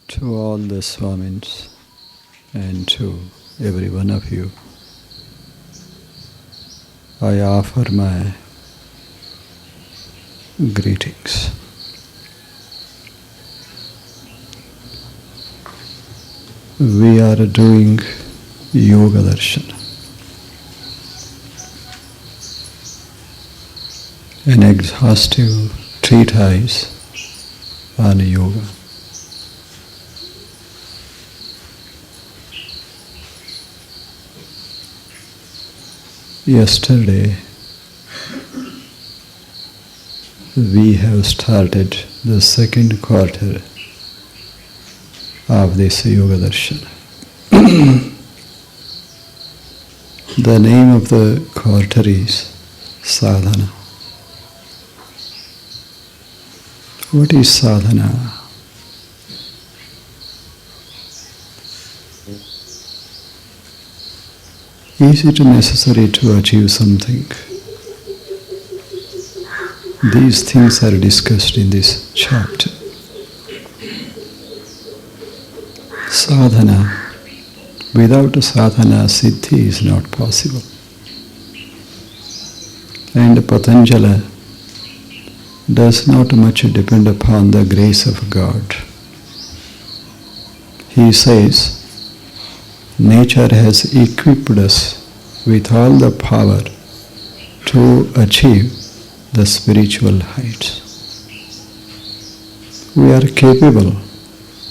To all the Swamins and to every one of you, I offer my greetings. We are doing Yoga Darshan, an exhaustive treatise on yoga. Yesterday, we have started the second quarter of this Yoga Darshan. The name of the quarter is sadhana. What is sadhana? Is it necessary to achieve something? These things are discussed in this chapter. Sadhana. Without sadhana, siddhi is not possible. And Patanjali does not much depend upon the grace of God. He says, nature has equipped us with all the power to achieve the spiritual heights. We are capable,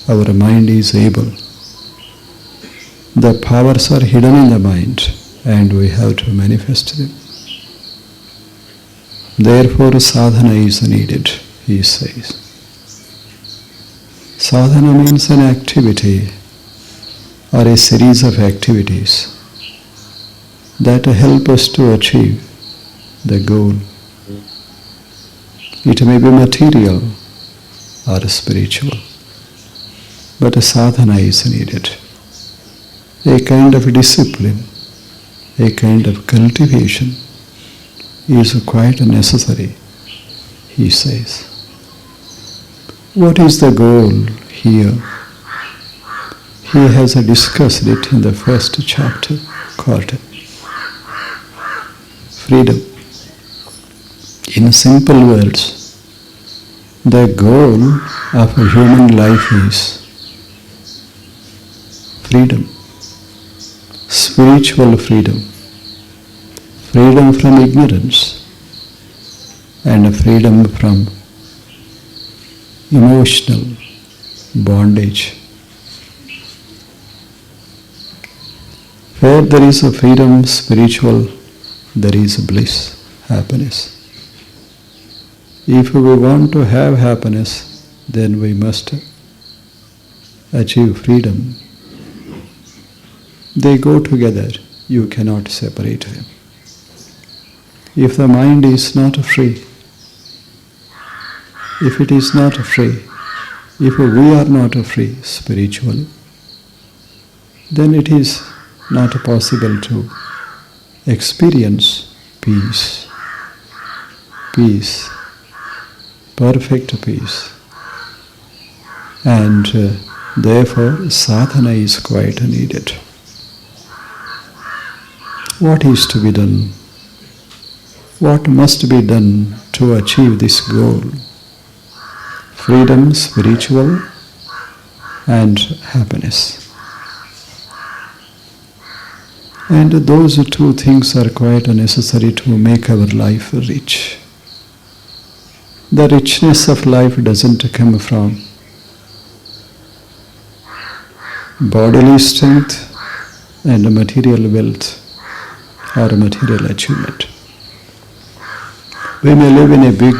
our mind is able. The powers are hidden in the mind and we have to manifest them. Therefore sadhana is needed, he says. Sadhana means an activity or a series of activities that help us to achieve the goal. It may be material or spiritual, but a sadhana is needed. A kind of discipline, a kind of cultivation is quite necessary, he says. What is the goal here? He has discussed it in the first chapter, quarter. Freedom. In simple words, the goal of a human life is freedom, spiritual freedom, freedom from ignorance, and freedom from emotional bondage. Where there is a freedom, spiritual, there is bliss, happiness. If we want to have happiness, then we must achieve freedom. They go together, you cannot separate them. If the mind is not free, if it is not free, if we are not free spiritually, then it is not possible to experience peace, perfect peace. And therefore sadhana is quite needed. What is to be done? What must be done to achieve this goal? Freedom, spiritual, and happiness. And those two things are quite necessary to make our life rich. The richness of life doesn't come from bodily strength and material wealth or material achievement. We may live in a big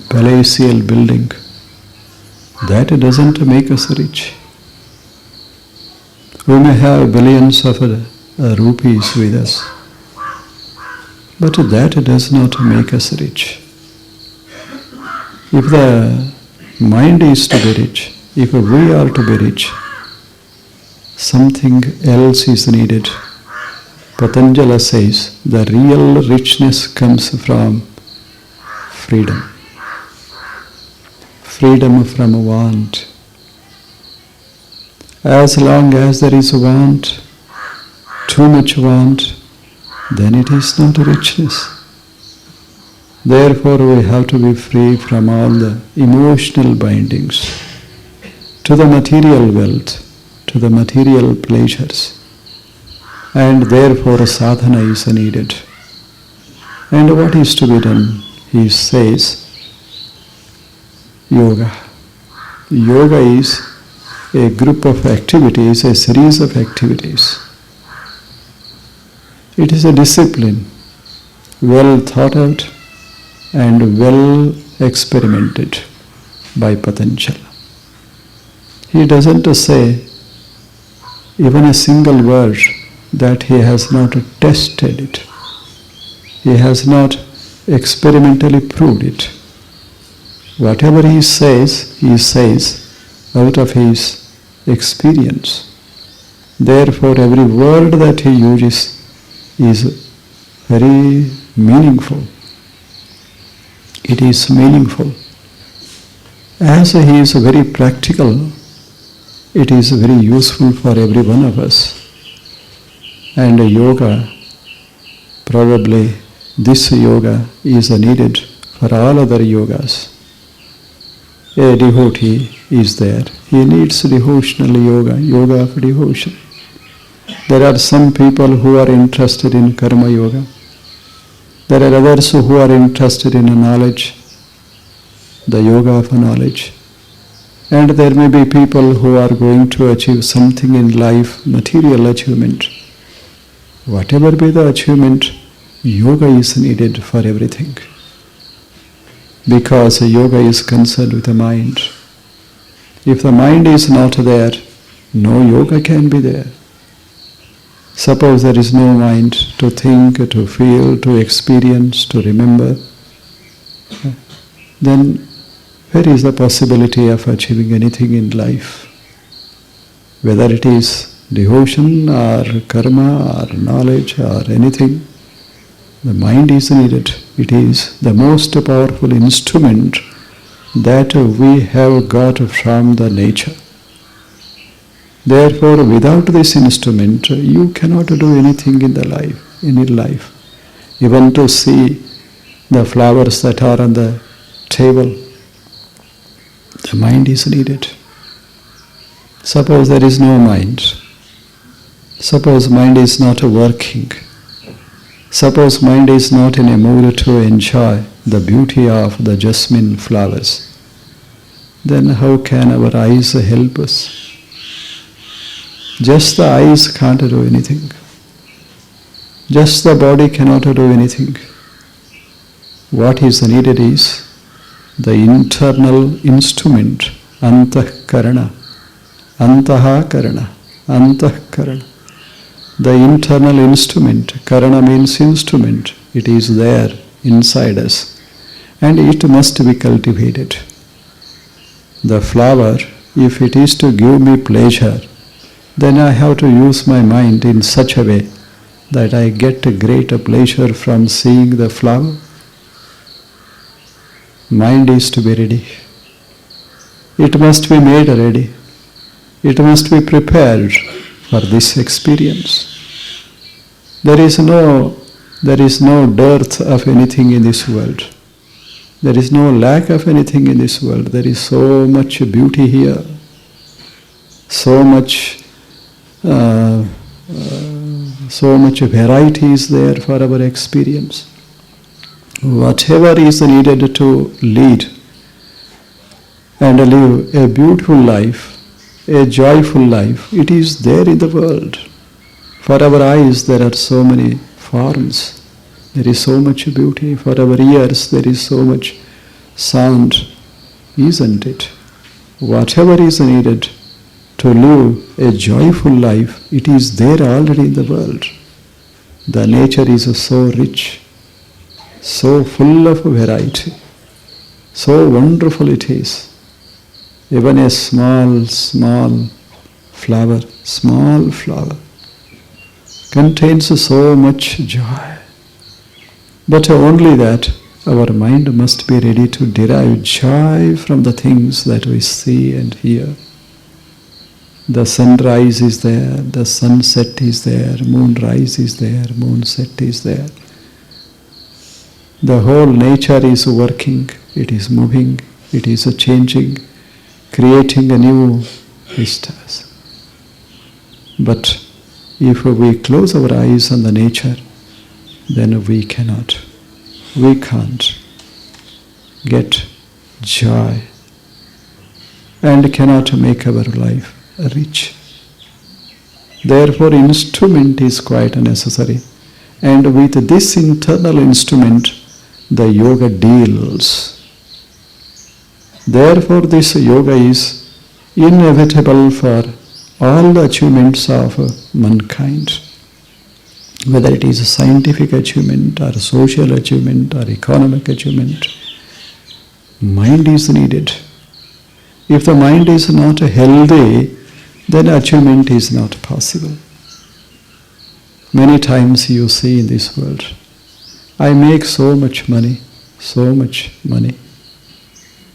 palatial building. That doesn't make us rich. We may have billions of rupees with us, but that does not make us rich. If the mind is to be rich, if we are to be rich, something else is needed. Patanjali says the real richness comes from freedom. Freedom from want. As long as there is want, too much want, then it is not richness. Therefore, we have to be free from all the emotional bindings to the material wealth, to the material pleasures. And therefore, sadhana is needed. And what is to be done? He says, yoga. Yoga is a group of activities, a series of activities. It is a discipline, well thought out and well experimented by Patanjali. He doesn't say even a single word that he has not tested it. He has not experimentally proved it. Whatever he says out of his experience. Therefore, every word that he uses is very meaningful. It is meaningful. As he is very practical, it is very useful for every one of us. And yoga, probably this yoga is needed for all other yogas. A devotee is there. He needs devotional yoga, yoga of devotion. There are some people who are interested in karma yoga. There are others who are interested in knowledge, the yoga of knowledge. And there may be people who are going to achieve something in life, material achievement. Whatever be the achievement, yoga is needed for everything. Because yoga is concerned with the mind. If the mind is not there, no yoga can be there. Suppose there is no mind to think, to feel, to experience, to remember, then where is the possibility of achieving anything in life? Whether it is devotion or karma or knowledge or anything, the mind is needed. It is the most powerful instrument that we have got from the nature. Therefore, without this instrument, you cannot do anything in your life. Even to see the flowers that are on the table, the mind is needed. Suppose there is no mind. Suppose mind is not working. Suppose mind is not in a mood to enjoy the beauty of the jasmine flowers. Then how can our eyes help us? Just the eyes can't do anything. Just the body cannot do anything. What is needed is the internal instrument, antahkarana, antahakarana, antahkarana. The internal instrument, karana means instrument, it is there inside us and it must be cultivated. The flower, if it is to give me pleasure, then I have to use my mind in such a way that I get a great pleasure from seeing the flower. Mind is to be ready. It must be made ready. It must be prepared for this experience. There is no dearth of anything in this world. There is no lack of anything in this world. There is so much beauty here, so much variety is there for our experience. Whatever is needed to lead and live a beautiful life, a joyful life, it is there in the world. For our eyes there are so many forms, there is so much beauty. For our ears there is so much sound, isn't it? Whatever is needed to live a joyful life, it is there already in the world. The nature is so rich, so full of variety, so wonderful it is. Even a small flower contains so much joy. But only that our mind must be ready to derive joy from the things that we see and hear. The sunrise is there, the sunset is there, moonrise is there, moonset is there. The whole nature is working, it is moving, it is changing, creating a new vistas. But if we close our eyes on the nature, then we can't get joy and cannot make our life rich. Therefore, instrument is quite necessary. And with this internal instrument, the yoga deals. Therefore, this yoga is inevitable for all the achievements of mankind. Whether it is a scientific achievement or social achievement or economic achievement, mind is needed. If the mind is not healthy, then achievement is not possible. Many times you see in this world, I make so much money,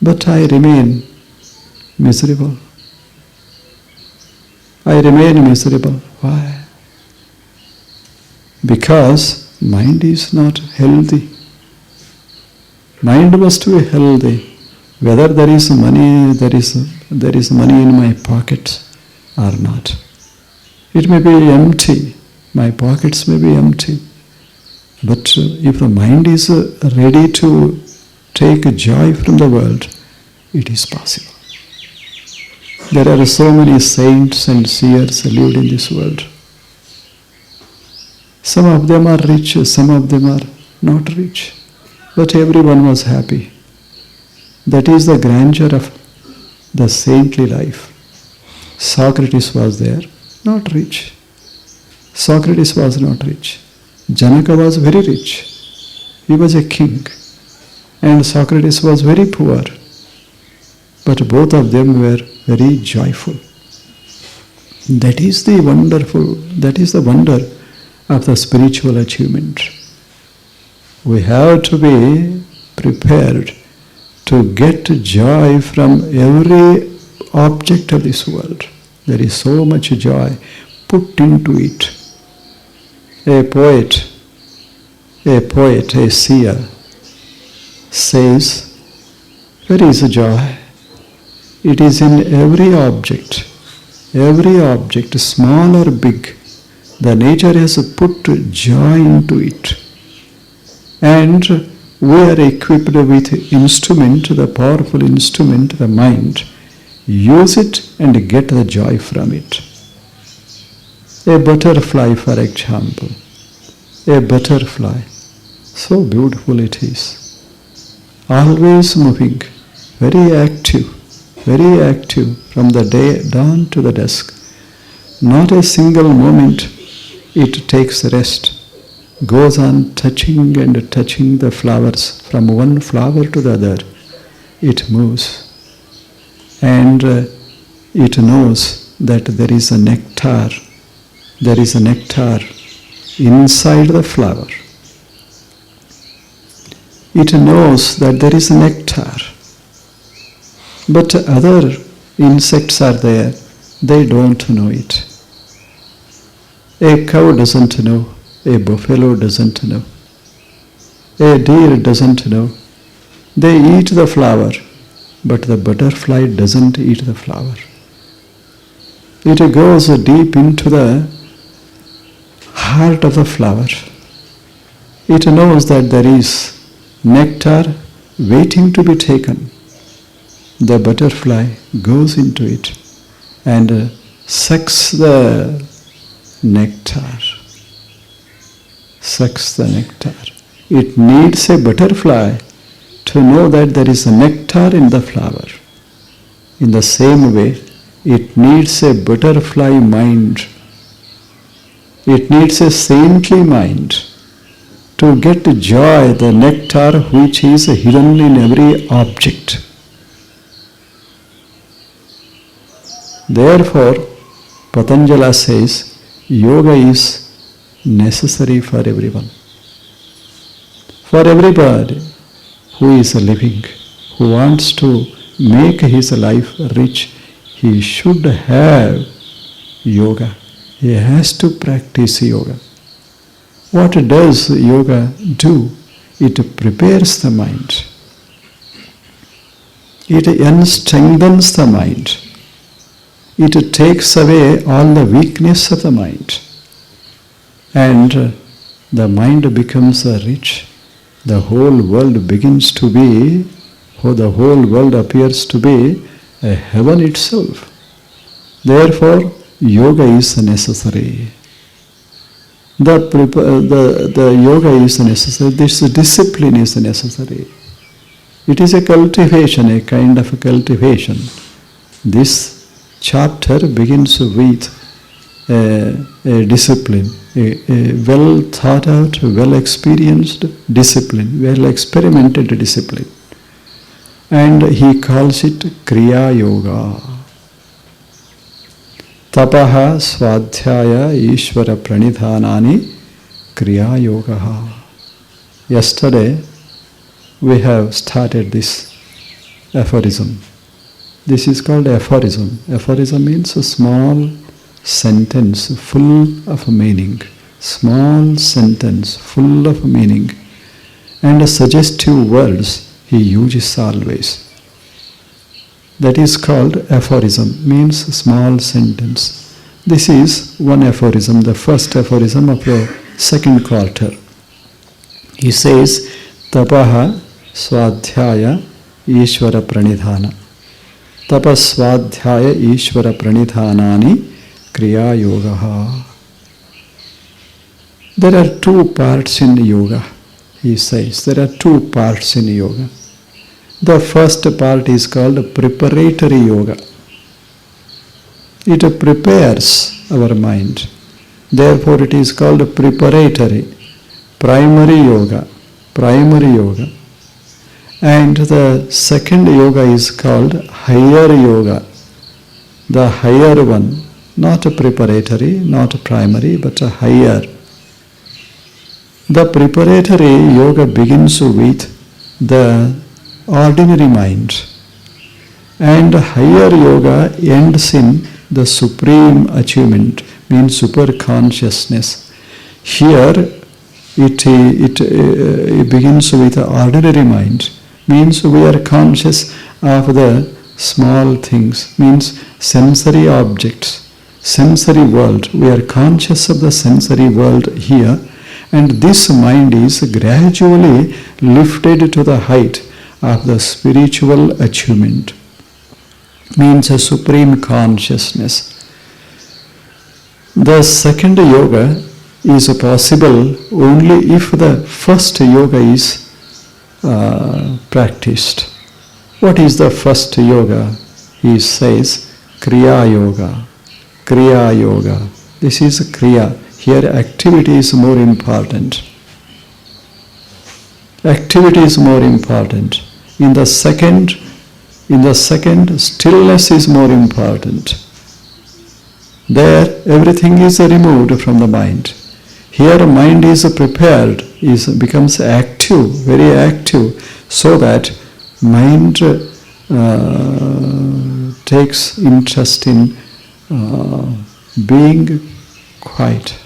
but I remain miserable. I remain miserable. Why? Because mind is not healthy. Mind must be healthy. Whether there is money in my pocket or not. It may be empty. My pockets may be empty. But if the mind is ready to take joy from the world, it is possible. There are so many saints and seers lived in this world. Some of them are rich, some of them are not rich. But everyone was happy. That is the grandeur of the saintly life. Socrates was there, not rich. Socrates was not rich. Janaka was very rich. He was a king. And Socrates was very poor. But both of them were very joyful. That is the wonder of the spiritual achievement. We have to be prepared to get joy from every object of this world. There is so much joy put into it. A poet, a seer says, where is joy? It is in every object, small or big. The nature has put joy into it. And we are equipped with instrument, the powerful instrument, the mind. Use it and get the joy from it. A butterfly, for example. A butterfly. So beautiful it is. Always moving. Very active from the dawn to the dusk. Not a single moment it takes rest. Goes on touching and touching the flowers from one flower to the other. It moves. And it knows that there is a nectar. There is a nectar inside the flower. It knows that there is nectar. But other insects are there. They don't know it. A cow doesn't know. A buffalo doesn't know. A deer doesn't know. They eat the flower, but the butterfly doesn't eat the flower. It goes deep into the heart of the flower. It knows that there is nectar waiting to be taken. The butterfly goes into it and sucks the nectar. Sucks the nectar. It needs a butterfly to know that there is a nectar in the flower. In the same way, it needs a butterfly mind. It needs a saintly mind to get joy, the nectar which is hidden in every object. Therefore, Patanjali says, yoga is necessary for everyone. For everybody who is living, who wants to make his life rich, he should have yoga. He has to practice yoga. What does yoga do? It prepares the mind. It strengthens the mind. It takes away all the weakness of the mind. And the mind becomes rich. The whole world begins to be, the whole world appears to be a heaven itself. Therefore, yoga is necessary. The yoga is necessary. This discipline is necessary. It is a cultivation, a kind of a cultivation. This chapter begins with a discipline, a well thought out, well experienced discipline, well experimented discipline. And he calls it kriya yoga. Tapaha swadhyaya ishvara pranidhanani kriya yoga. Yesterday we have started this aphorism. This is called aphorism. Aphorism means a small sentence full of meaning. Small sentence full of meaning. And suggestive words he uses always. That is called aphorism, means small sentence. This is one aphorism, the first aphorism of the second quarter. He says, tapaha swadhyaya ishvara pranidhana. Tapas swadhyaya ishvara pranidhanani kriya yoga. There are two parts in yoga, he says. There are two parts in yoga. The first part is called preparatory yoga. It prepares our mind. Therefore it is called preparatory. Primary yoga. Primary yoga. And the second yoga is called higher yoga. The higher one. Not preparatory, not primary, but a higher. The preparatory yoga begins with the ordinary mind, and higher yoga ends in the supreme achievement, means super consciousness. Here it begins with the ordinary mind, means we are conscious of the small things, means sensory objects, sensory world. We are conscious of the sensory world here, and this mind is gradually lifted to the height of the spiritual achievement, means a supreme consciousness. The second yoga is possible only if the first yoga is practiced. What is the first yoga? He says kriya yoga. Kriya yoga. This is kriya. Here activity is more important. Activity is more important. In the second, stillness is more important. There, everything is removed from the mind. Here, mind is prepared, becomes active, very active, so that mind takes interest in being quiet,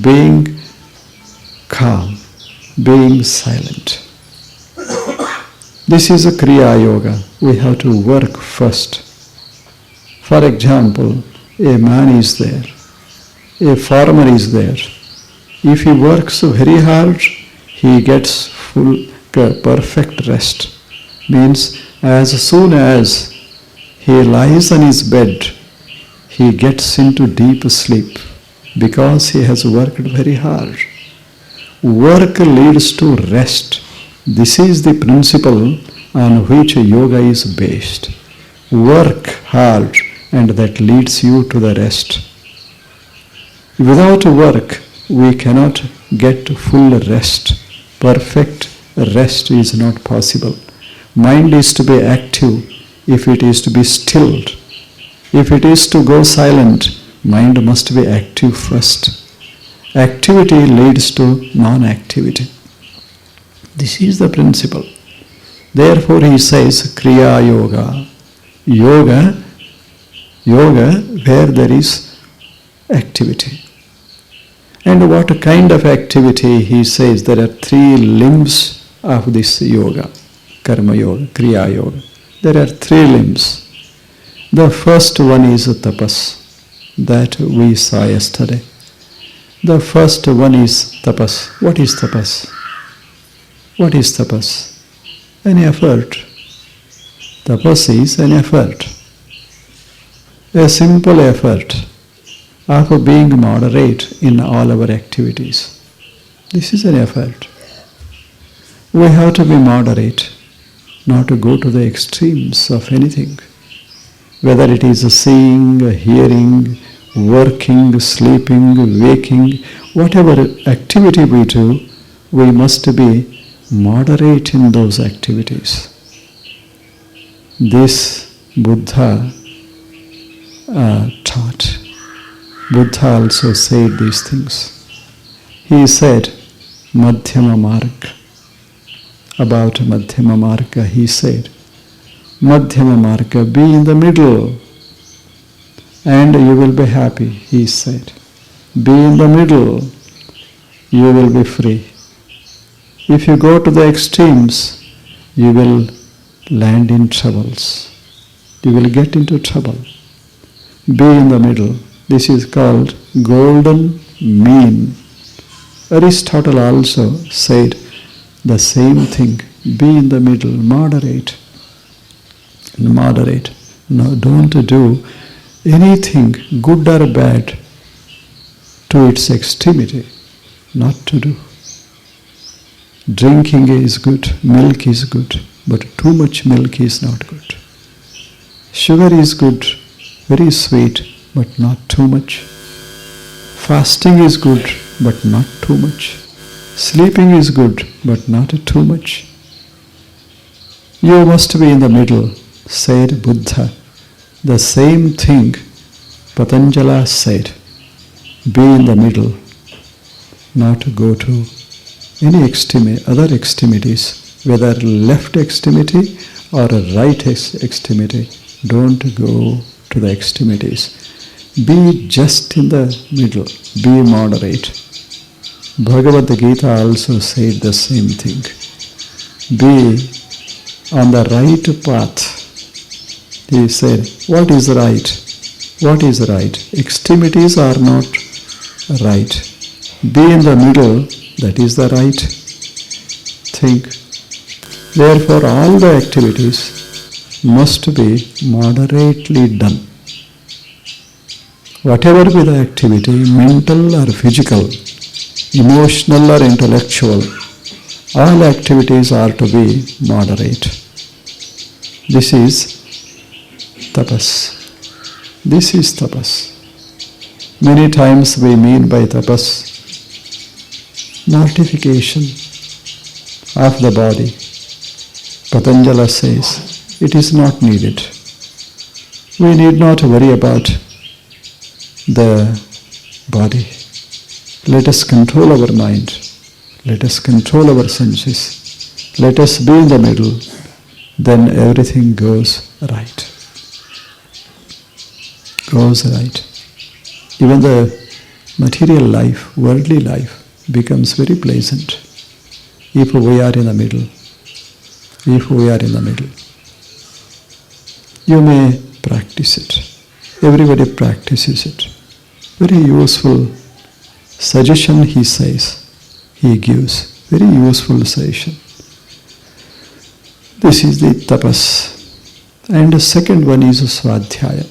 being calm, being silent. This is a kriya yoga. We have to work first. For example, a man is there, a farmer is there. If he works very hard, he gets full, perfect rest. Means as soon as he lies on his bed, he gets into deep sleep because he has worked very hard. Work leads to rest. This is the principle on which yoga is based. Work hard, and that leads you to the rest. Without work, we cannot get full rest. Perfect rest is not possible. Mind is to be active if it is to be stilled. If it is to go silent, mind must be active first. Activity leads to non-activity. This is the principle. Therefore he says kriya yoga. Yoga where there is activity. And what kind of activity? He says there are three limbs of this yoga, karma yoga, kriya yoga. There are three limbs. The first one is tapas, that we saw yesterday. The first one is tapas. What is tapas? What is tapas? An effort. Tapas is an effort. A simple effort of being moderate in all our activities. This is an effort. We have to be moderate, not to go to the extremes of anything. Whether it is seeing, hearing, working, sleeping, waking, whatever activity we do, we must be moderate in those activities. This Buddha taught. Buddha also said these things. He said, Madhyama Marga. About Madhyama Marga, he said, Madhyama Marga, be in the middle and you will be happy, he said. Be in the middle, you will be free. If you go to the extremes, you will land in troubles. You will get into trouble. Be in the middle. This is called golden mean. Aristotle also said the same thing. Be in the middle, moderate. Moderate. No, don't do anything, good or bad, to its extremity. Not to do. Drinking is good, milk is good, but too much milk is not good. Sugar is good, very sweet, but not too much. Fasting is good, but not too much. Sleeping is good, but not too much. You must be in the middle, said Buddha. The same thing Patanjali said. Be in the middle, not to go to any other extremities, whether left extremity or right extremity. Don't go to the extremities. Be just in the middle. Be moderate. Bhagavad Gita also said the same thing. Be on the right path. He said, what is right? What is right? Extremities are not right. Be in the middle, that is the right thing. Therefore, all the activities must be moderately done. Whatever be the activity, mental or physical, emotional or intellectual, all activities are to be moderate. This is tapas. This is tapas. Many times we mean by tapas mortification of the body. Patanjali says it is not needed. We need not worry about the body. Let us control our mind. Let us control our senses. Let us be in the middle. Then everything goes right. Goes right. Even the material life, worldly life, becomes very pleasant if we are in the middle. If we are in the middle. You may practice it. Everybody practices it. Very useful suggestion he says. He gives. Very useful suggestion. This is the tapas. And the second one is swadhyaya.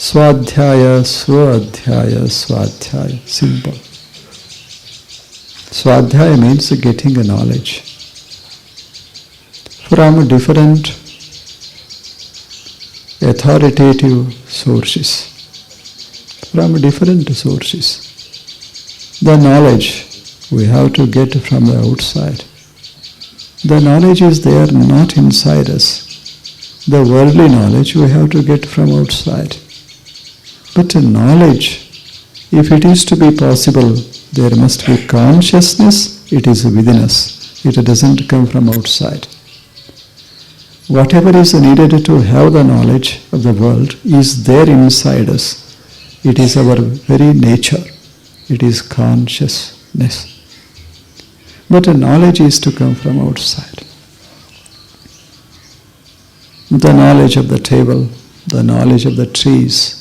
Swadhyaya, swadhyaya, swadhyaya. Simple. Swadhyaya means getting a knowledge from different authoritative sources. From different sources. The knowledge we have to get from the outside. The knowledge is there, not inside us. The worldly knowledge we have to get from outside. But knowledge, if it is to be possible, there must be consciousness, it is within us. It doesn't come from outside. Whatever is needed to have the knowledge of the world is there inside us. It is our very nature. It is consciousness. But knowledge is to come from outside. The knowledge of the table, the knowledge of the trees,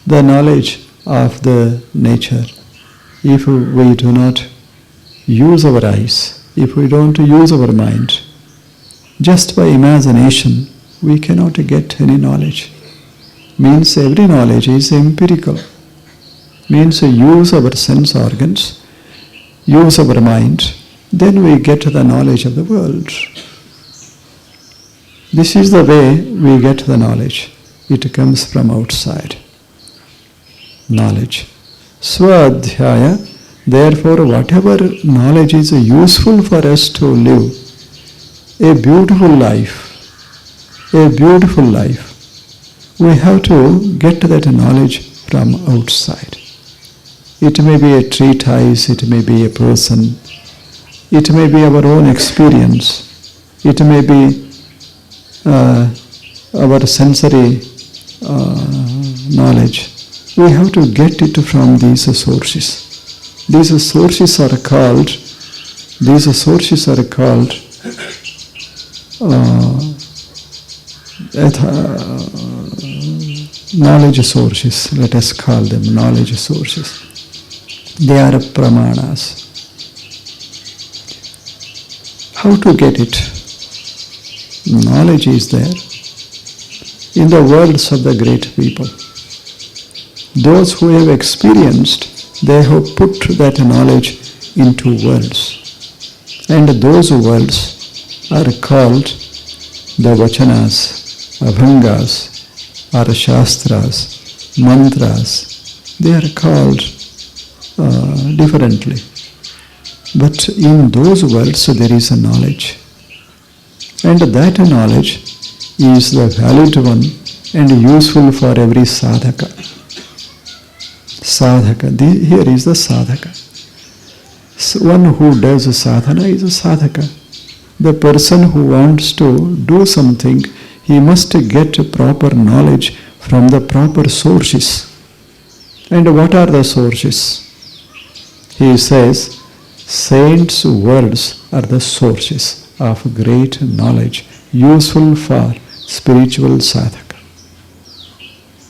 the knowledge of the nature. If we do not use our eyes, if we don't use our mind, just by imagination, we cannot get any knowledge. Means every knowledge is empirical. Means use our sense organs, use our mind, then we get the knowledge of the world. This is the way we get the knowledge. It comes from outside. Knowledge. Swadhyaya. Therefore, whatever knowledge is useful for us to live a beautiful life, we have to get that knowledge from outside. It may be a treatise, it may be a person, it may be our own experience, it may be our sensory knowledge. We have to get it from these sources. These sources are called knowledge sources. Let us call them knowledge sources. They are pramanas. How to get it? Knowledge is there in the words of the great people. Those who have experienced, they have put that knowledge into words. And those words are called the vachanas, abhangas, or shastras, mantras. They are called differently. But in those words there is a knowledge. And that knowledge is the valid one and useful for every sadhaka. Sadhaka. Here is the sadhaka. One who does sadhana is a sadhaka. The person who wants to do something, he must get proper knowledge from the proper sources. And what are the sources? He says, saints' words are the sources of great knowledge, useful for spiritual sadhaka.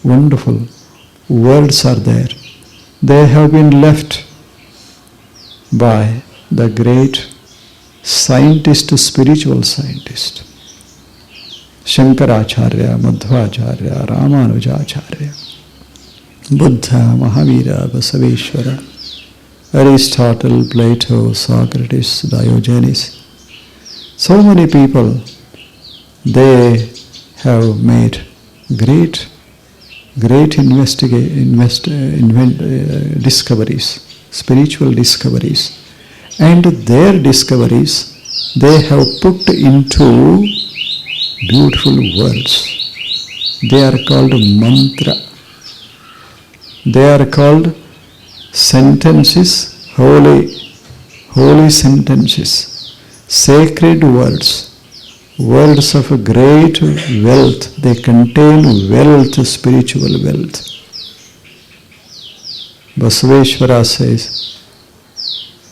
Wonderful. Words are there. They have been left by the great scientist, spiritual scientist. Shankaracharya, Madhvacharya, Ramanujacharya, Buddha, Mahavira, Basaveshwara, Aristotle, Plato, Socrates, Diogenes. So many people, they have made great discoveries, spiritual discoveries. And their discoveries, they have put into beautiful words. They are called mantra. They are called sentences, holy sentences, sacred words, words of great wealth. They contain wealth, spiritual wealth. Basaveshwara says,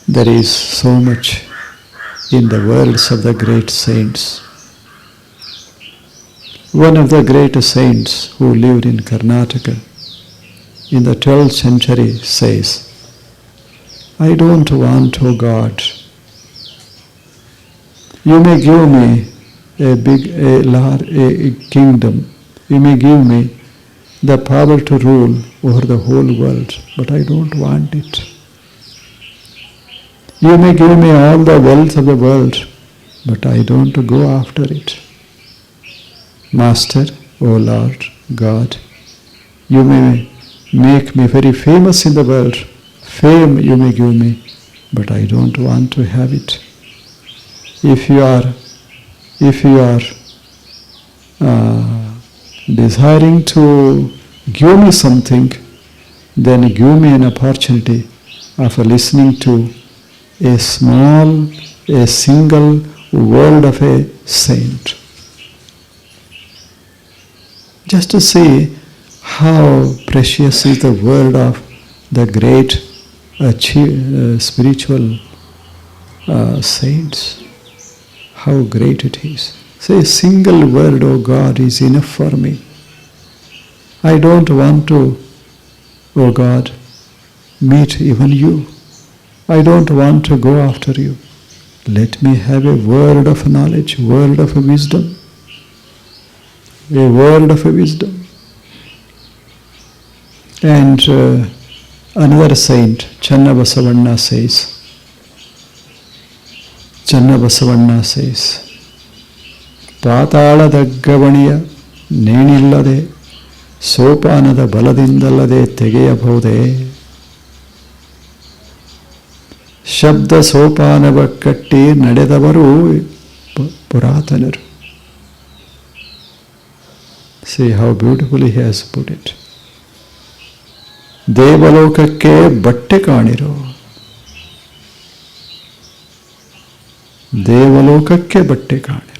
there is so much in the words of the great saints. One of the great saints who lived in Karnataka in the 12th century says, I don't want, O God, you may give me a kingdom, you may give me the power to rule over the whole world, but I don't want it. You may give me all the wealth of the world, but I don't go after it. Master, O Lord, God, you may make me very famous in the world. Fame you may give me, but I don't want to have it. If you are desiring to give me something, then give me an opportunity of listening to a single word of a saint. Just to see How precious is the word of the great spiritual saints. How great it is. Say, a single word, oh God, is enough for me. I don't want to, oh God, meet even you. I don't want to go after you. Let me have a word of knowledge, word of wisdom. A word of wisdom. And another saint, Channabasavanna says, ಪಾತಾಳದಗ್ಗವಣಿಯ ನೇಣಿಲ್ಲದೆ ಸೋಪಾನದ ಬಲದಿಂದಲ್ಲದೆ ತೆಗೆಯಬಹುದೇ ಶಬ್ದ ಸೋಪಾನವ ಕಟ್ಟಿ ನಡೆದವರು ಪುರಾತನರು. See how beautifully he has put it. ದೇವಲೋಕಕ್ಕೆ ಬಟ್ಟೆ ಕಾಣಿರೋ, ದೇವಲೋಕಕ್ಕೆ ಬಟ್ಟೆ ಕಾಣಿರೋ,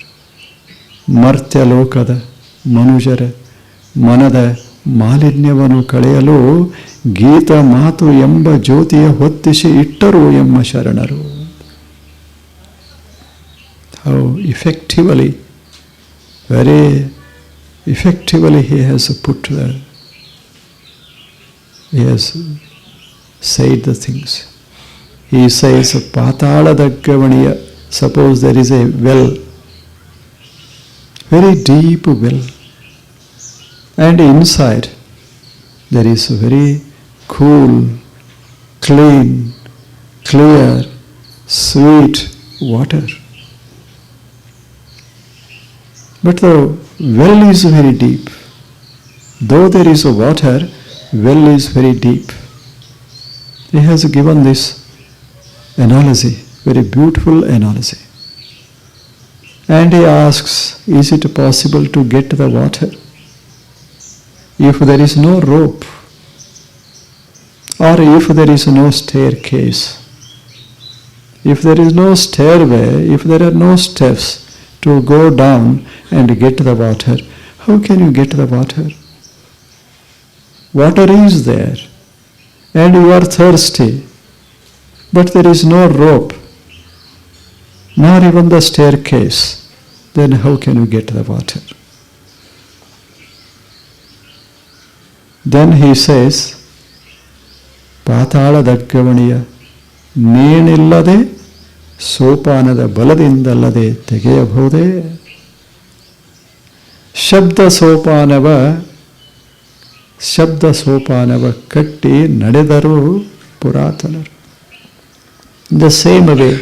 ಮರ್ತ್ಯಲೋಕದ ಮನುಜರ ಮನದ ಮಾಲಿನ್ಯವನ್ನು ಕಳೆಯಲು ಗೀತ ಮಾತು ಎಂಬ ಜ್ಯೋತಿಯ ಹೊತ್ತಿಸಿ ಇಟ್ಟರು ಎಂಬ ಶರಣರು. How effectively, very effectively he has said the things. He says, ಪಾತಾಳದಗ್ಗವಣಿಯ, suppose there is a well, very deep well, and inside there is very cool, clean, clear, sweet water. But the well is very deep. Though there is water, well is very deep. He has given this analogy, very beautiful analogy. And he asks, is it possible to get the water if there is no rope, or if there is no staircase, if there is no stairway, if there are no steps to go down and get the water? How can you get the water? Water is there and you are thirsty, but there is no rope, nor even the staircase. Then how can you get the water? Then he says, ಪಾತಾಳದಗ್ಗವಣಿಯ ನೇಣಿಲ್ಲದೆ ಸೋಪಾನದ ಬಲದಿಂದಲ್ಲದೆ ತೆಗೆಯಬಹುದೇ ಶಬ್ದ ಸೋಪಾನವ ಕಟ್ಟಿ ನಡೆದರು ಪುರಾತನರು. In the same way,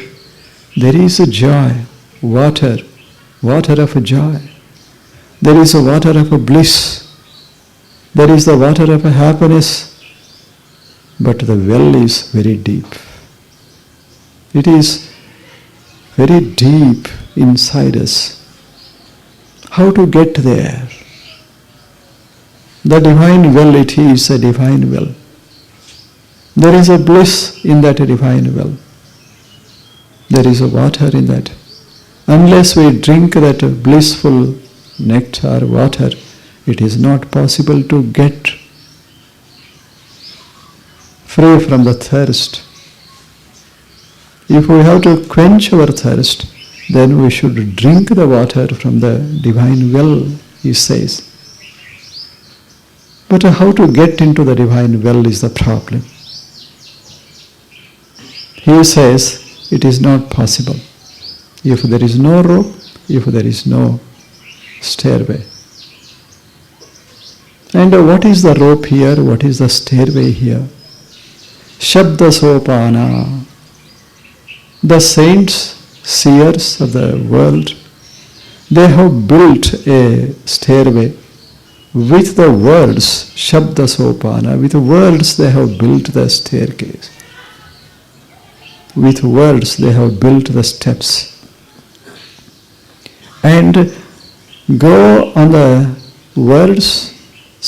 there is a joy, water of joy. There is a water of bliss. There is the water of happiness. But the well is very deep. It is very deep inside us. How to get there? The divine well, it is a divine well. There is a bliss in that divine well. There is a water in that. Unless we drink that blissful nectar, water, it is not possible to get free from the thirst. If we have to quench our thirst, then we should drink the water from the divine well, he says. But how to get into the divine well is the problem. He says it is not possible if there is no rope, if there is no stairway. And what is the rope here? What is the stairway here? Shabda Sopana. The saints, seers of the world, they have built a stairway with the words, Shabda Sopana. With words they have built the staircase. With words they have built the steps. And go on the words,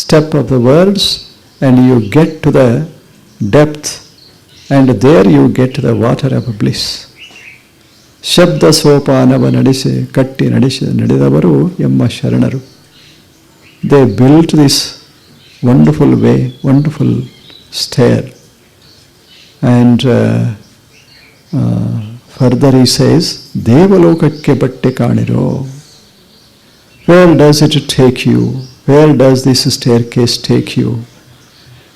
step of the words, and you get to the depth, and there you get the water of bliss. Shabda Sopanava nadise ನಡೆದವರು ಎಂಬ ಶರಣರು. They built this wonderful way, wonderful stair. And further he says, Devalokakya batte kaniro. Where does it take you? Where does this staircase take you?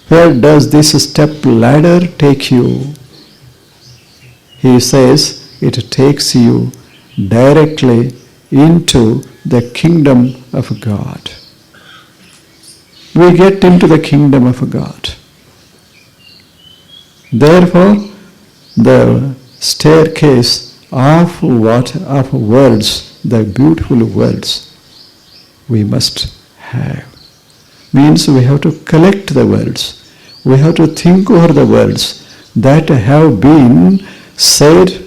Where does this step ladder take you? He says, it takes you directly into the kingdom of God. We get into the kingdom of God. Therefore, the staircase of words, the beautiful words, we must have. Means we have to collect the words. We have to think over the words that have been said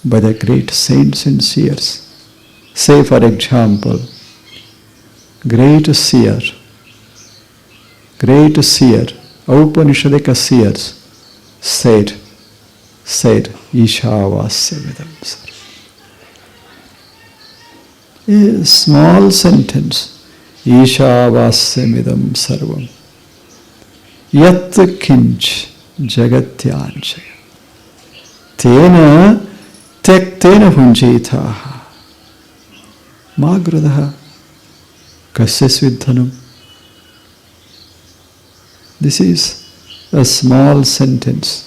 by the great saints and seers. Say, for example, great seer, Upanishadic seers said, Ishavasya Vidam Sarvam. A small sentence, Ishavasya Vidam Sarvam. Yat kinch jagatyanchaya. Tena tektena punjitaha. Magradaha kasya svidhanam. This is a small sentence,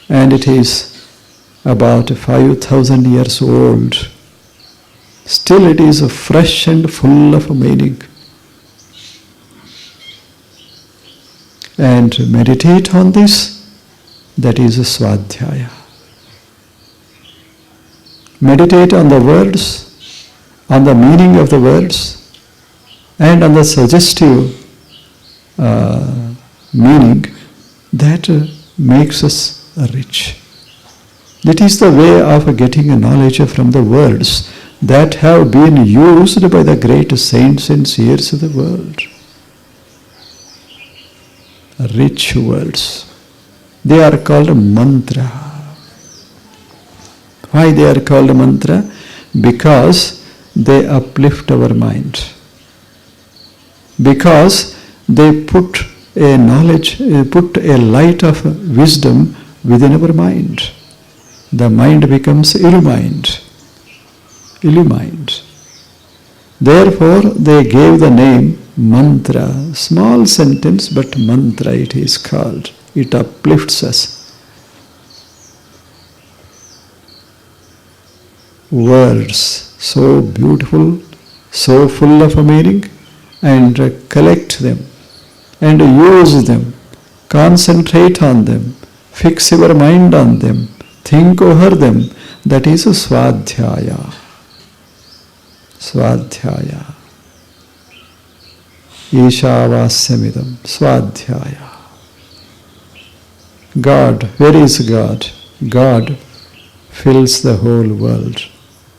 and it is about 5,000 years old. Still it is fresh and full of meaning. And meditate on this, that is swadhyaya. Meditate on the words, on the meaning of the words, and on the suggestive meaning that makes us rich. That is the way of getting a knowledge from the words that have been used by the great saints and seers of the world. Rich words. They are called mantra. Why they are called mantra? Because they uplift our mind. Because they put a knowledge, put a light of wisdom within our mind. The mind becomes illumined. Therefore, they gave the name mantra. Small sentence, but mantra it is called. It uplifts us. Words, so beautiful, so full of meaning, and collect them, and use them, concentrate on them, fix your mind on them, think over them. That is swadhyaya. Swadhyaya. Ishavasya swadhyaya. God, where is God? God fills the whole world.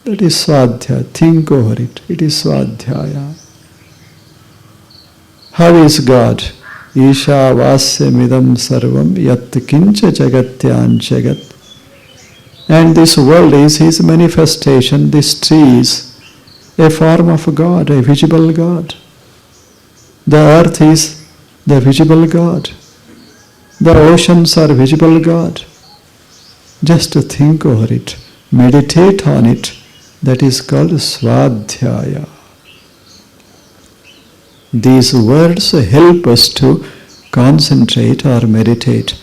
That is swadhyaya. Think over it. It is swadhyaya. How is God? Ishavasya sarvam yat kincha jagatyan jagat. And this world is His manifestation. This tree is a form of God, a visible God. The earth is the visible God. The oceans are visible God. Just to think over it, meditate on it. That is called swadhyaya. These words help us to concentrate or meditate.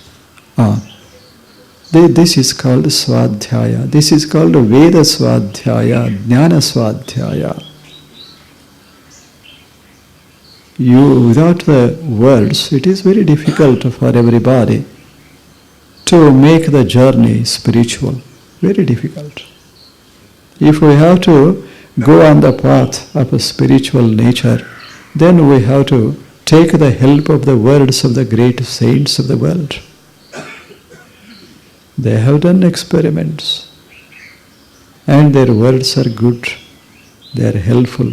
This is called swadhyaya. This is called Veda swadhyaya, Jnana swadhyaya. Without the words, it is very difficult for everybody to make the journey spiritual. Very difficult. If we have to go on the path of a spiritual nature, then we have to take the help of the words of the great saints of the world. They have done experiments, and their words are good, they are helpful.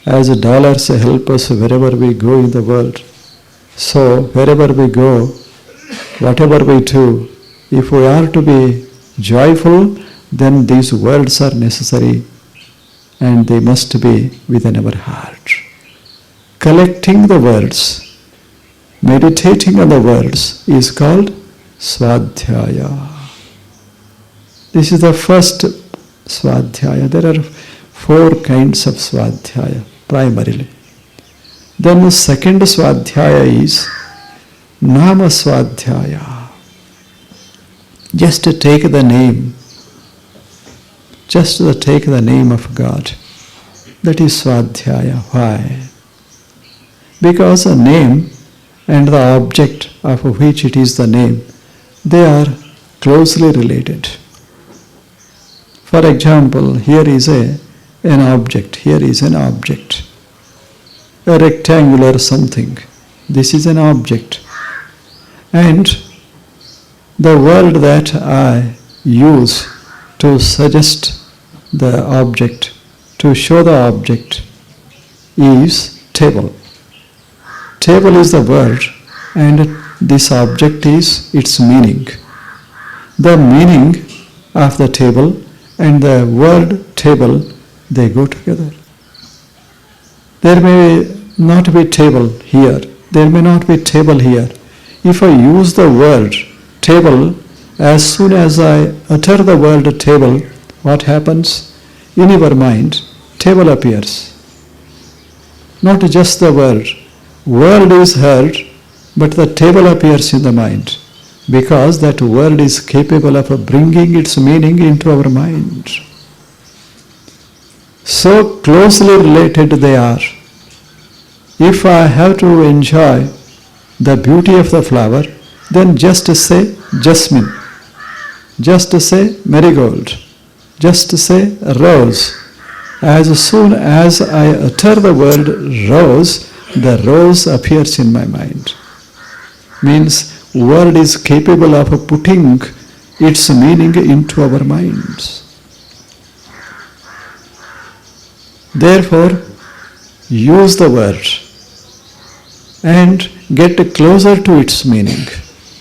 As dollars help us wherever we go in the world, so wherever we go, whatever we do, if we are to be joyful, then these words are necessary, and they must be within our heart. collecting the words, meditating on the words is called swadhyaya. This is the first swadhyaya. There are 4 kinds of swadhyaya primarily. Then the second swadhyaya is nama swadhyaya. Just to take the name, just to take the name of God. That is swadhyaya. Why? Because the name and the object of which it is the name, they are closely related. For example, here is an object, here is an object. A rectangular something. This is an object. And the word that I use to suggest the object, to show the object, is table. Table is the word, and this object is its meaning. The meaning of the table and the word table, they go together. There may not be table here. There may not be table here. If I use the word table, as soon as I utter the word table, what happens? In your mind, table appears. Not just the word. Word is heard, but the table appears in the mind, because that word is capable of bringing its meaning into our mind. So closely related they are. If I have to enjoy the beauty of the flower, then just say jasmine, just say marigold, just say rose. As soon as I utter the word rose, the rose appears in my mind. Means word is capable of putting its meaning into our minds. Therefore, use the word and get closer to its meaning.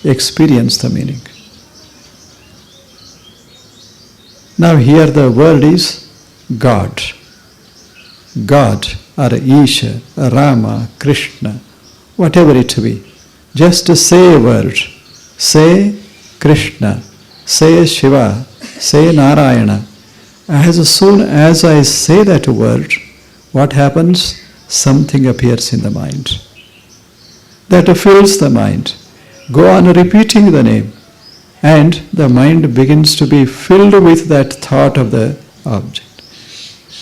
Experience the meaning. Now here the word is God. God or Isha, Rama, Krishna, whatever it be. Just say a word. Say Krishna, say Shiva, say Narayana. As soon as I say that word, what happens? Something appears in the mind. That fills the mind. Go on repeating the name, and the mind begins to be filled with that thought of the object.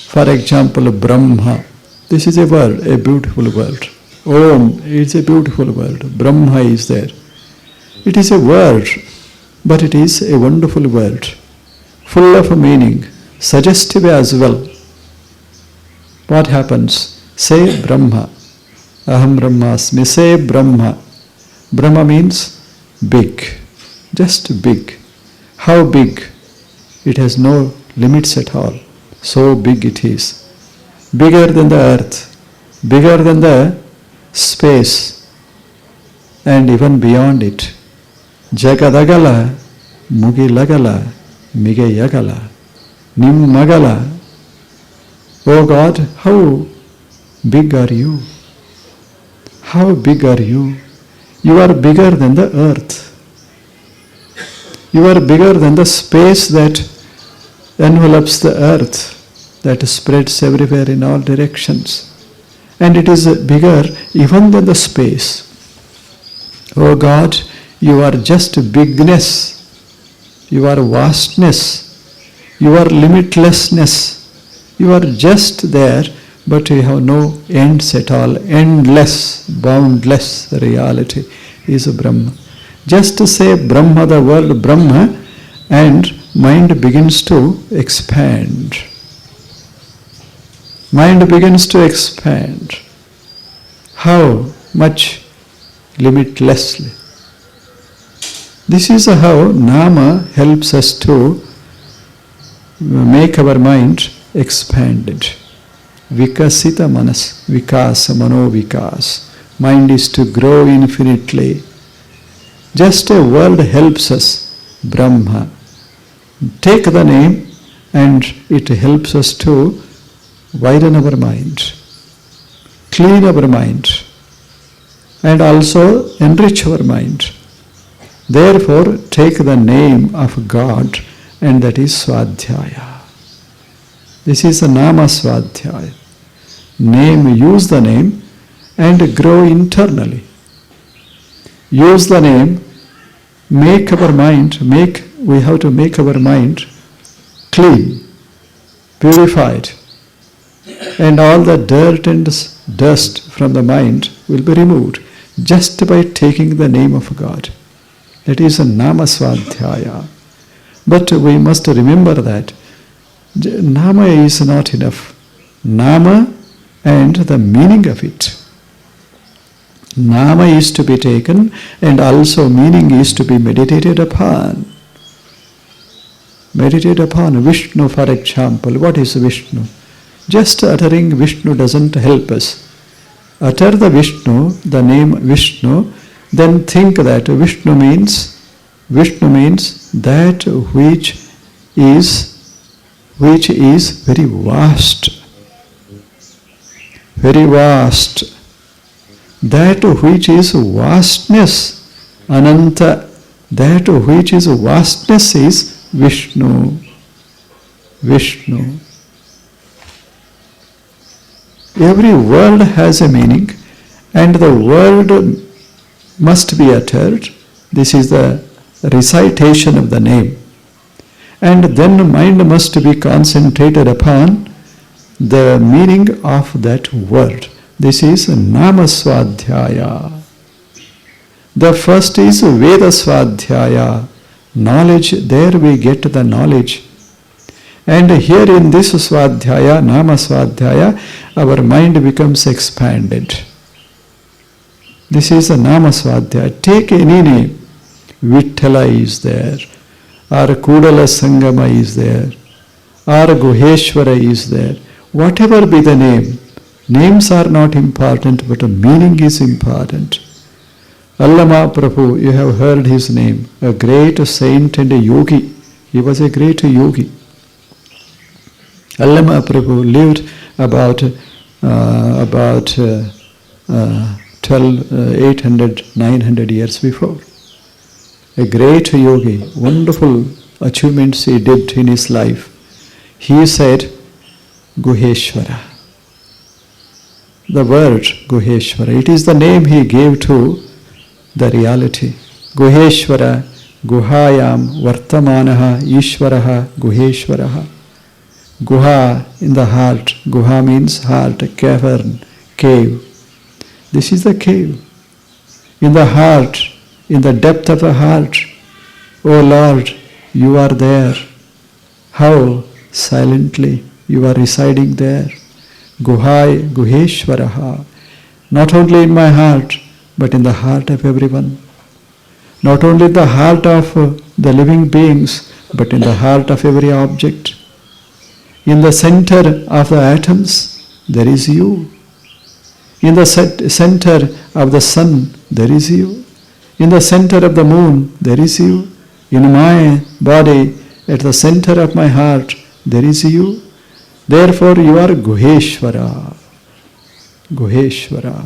For example, Brahma. This is a word, a beautiful word. Om is a beautiful word. Brahma is there. It is a word, but it is a wonderful word, full of meaning, suggestive as well. What happens? Say Brahma. Aham Brahmasmi. Say Brahma. Brahma means big, just big. How big? It has no limits at all. So big it is. Bigger than the earth, bigger than the space, and even beyond it. Jagadagala, Mugilagala, Migayagala, Nimmagala. Oh God, how big are you? How big are you? You are bigger than the earth. You are bigger than the space that envelops the earth, that spreads everywhere in all directions. And it is bigger even than the space. Oh God, you are just bigness. You are vastness. You are limitlessness. You are just there, but you have no ends at all. Endless, boundless reality is Brahma. Just to say Brahma, the word Brahma, and mind begins to expand. Mind begins to expand. How much? Limitlessly. This is how Nama helps us to make our mind expanded. Vikasita manas, vikasa mano vikas. Mind is to grow infinitely. Just a word helps us, Brahma. Take the name and it helps us to widen our mind, clean our mind and also enrich our mind. Therefore, take the name of God, and that is swadhyaya. This is the nama swadhyaya. Use the name and grow internally. Use the name, make our mind, we have to make our mind clean, purified, and all the dirt and dust from the mind will be removed just by taking the name of God. That is a nama swadhyaya. But we must remember that nama is not enough. Nama and the meaning of it. Nama is to be taken, and also meaning is to be meditated upon. Meditate upon Vishnu, for example. What is Vishnu? Just uttering Vishnu doesn't help us. Utter the Vishnu, the name Vishnu, then think that Vishnu means that which is very vast. Very vast. That which is vastness, Ananta, that which is vastness is Vishnu. Vishnu. Every word has a meaning, and the word must be uttered. This is the recitation of the name. And then mind must be concentrated upon the meaning of that word. This is nama swadhyaya. The first is Veda swadhyaya. Knowledge, there we get the knowledge. And here in this swadhyaya, nama swadhyaya, our mind becomes expanded. This is a nama swadhyaya. Take any name. Vitthala is there, or Kudala Sangama is there, or Guheshwara is there. Whatever be the name, names are not important, but a meaning is important. Allama Prabhu, you have heard his name, a great saint and a yogi. He was a great yogi. Allama Prabhu lived about 800, 900 years before. A great yogi, wonderful achievements he did in his life. He said, Guheshwara. The word Guheshwara, it is the name he gave to the reality. Guheshwara, Guhayam, Vartamanaha, Ishwaraha, Guheshwaraha. Guha in the heart. Guha means heart, cavern, cave. This is the cave. In the heart, in the depth of the heart, O Lord, you are there. How silently you are residing there. Guhai, Guheshwaraha. Not only in my heart, but in the heart of everyone. Not only in the heart of the living beings, but in the heart of every object. In the center of the atoms, there is you. In the center of the sun, there is you. In the center of the moon, there is you. In my body, at the center of my heart, there is you. Therefore, you are Guheshwara. Guheshwara.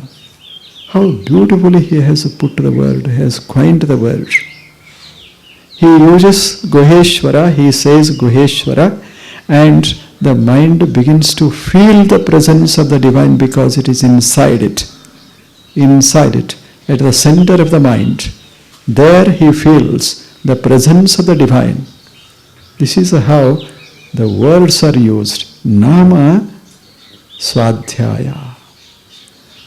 How beautifully he has put the word, he has coined the word. He uses Guheshwara, he says Guheshwara, and the mind begins to feel the presence of the divine because it is inside it. Inside it, at the center of the mind. There he feels the presence of the divine. This is how the words are used. Nama swadhyaya.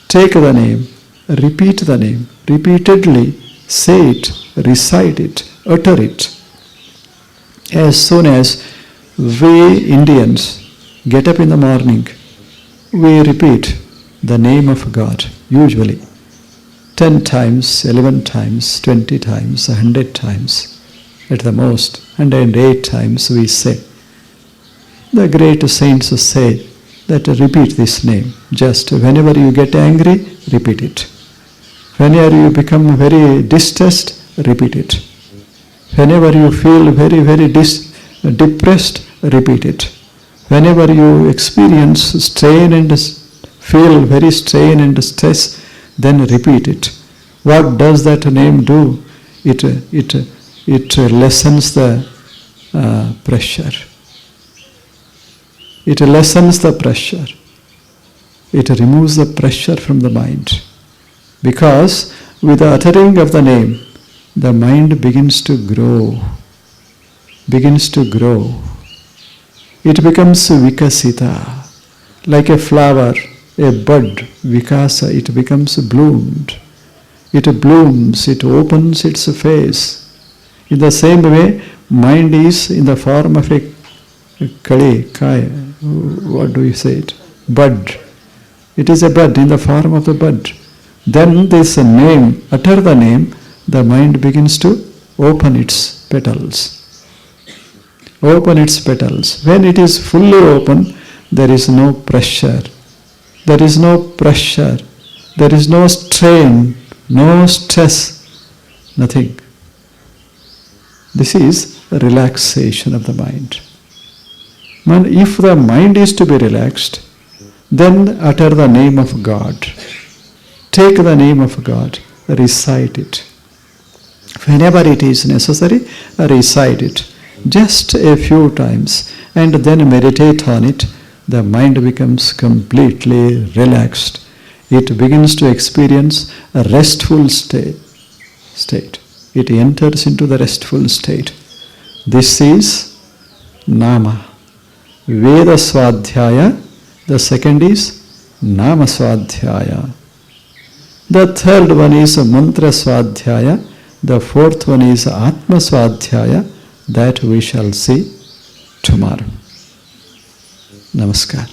Take the name, repeat the name, repeatedly say it, recite it, utter it. As soon as we Indians get up in the morning, we repeat the name of God, usually 10 times, 11 times, 20 times, 100 times, at the most, 108 times we say. The great saints say that repeat this name. Just whenever you get angry, repeat it. Whenever you become very distressed, repeat it. Whenever you feel very, very depressed, repeat it. Whenever you experience strain and feel very strain and stress, then repeat it. What does that name do? It lessens the pressure. It lessens the pressure. It removes the pressure from the mind. Because with the uttering of the name, the mind begins to grow. Begins to grow. It becomes vikasita. Like a flower, a bud, vikasa, it becomes bloomed. It blooms, it opens its face. In the same way, mind is in the form of a kaya, what do you say it? Bud. It is a bud in the form of the bud. Then this name, utter the name, the mind begins to open its petals. Open its petals. When it is fully open, there is no pressure. There is no pressure. There is no strain, no stress, nothing. This is relaxation of the mind. If the mind is to be relaxed, then utter the name of God. Take the name of God, recite it. Whenever it is necessary, recite it. Just a few times, and then meditate on it. The mind becomes completely relaxed. It begins to experience a restful state. It enters into the restful state. This is Nama. Veda Swadhyaya. The second is Nama Swadhyaya. The third one is Mantra Swadhyaya. The fourth one is Atma Swadhyaya. That we shall see tomorrow. Namaskar.